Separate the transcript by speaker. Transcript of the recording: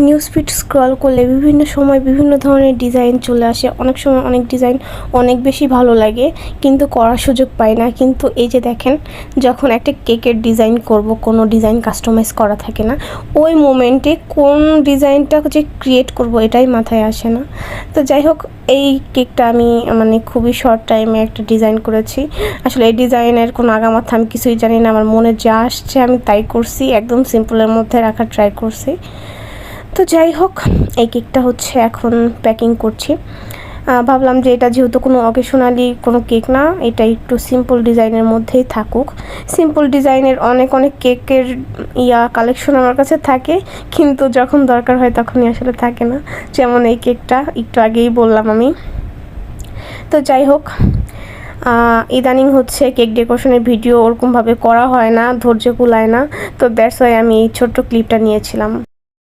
Speaker 1: News feed scroll করলে বিভিন্ন সময় বিভিন্ন ধরনের ডিজাইন চলে আসে। অনেক সময় অনেক ডিজাইন অনেক বেশি ভালো লাগে, কিন্তু করার সুযোগ পাই না। কিন্তু এই যে দেখেন, যখন একটা কেকের ডিজাইন করব, কোনো ডিজাইন কাস্টমাইজ করা থাকে না, ওই মোমেন্টে কোন ডিজাইনটা যে ক্রিয়েট করব এটাই মাথায় আসে না। তো যাই হোক, এই কেকটা আমি খুবই শর্ট টাইমে একটা ডিজাইন করেছি। আসলে এই ডিজাইনের কোনো আগামাথা আমি কিছুই জানি না, আমার মনে যা আসছে আমি তাই করছি, একদম সিম্পলের মধ্যে রাখার ট্রাই করছি। তো যাই হোক, এই কেকটা হচ্ছে এখন প্যাকিং করছি। ভাবলাম যে এটা যেহেতু কোনো অকেশনালি কোনো কেক না, এটা একটু সিম্পল ডিজাইনের মধ্যেই থাকুক। সিম্পল ডিজাইনের অনেক কেকের কালেকশন আমার কাছে থাকে, কিন্তু যখন দরকার হয় তখনই আসলে থাকে না। যেমন এই কেকটা একটু আগেই বললাম আমি। তো যাই হোক, ইদানিং হচ্ছে কেক ডেকোরেশনের ভিডিও ওরকমভাবে করা হয় না, ধৈর্য কুলায় না। তো দ্যাটস ওয়াই আমি এই ছোট্ট ক্লিপটা নিয়েছিলাম।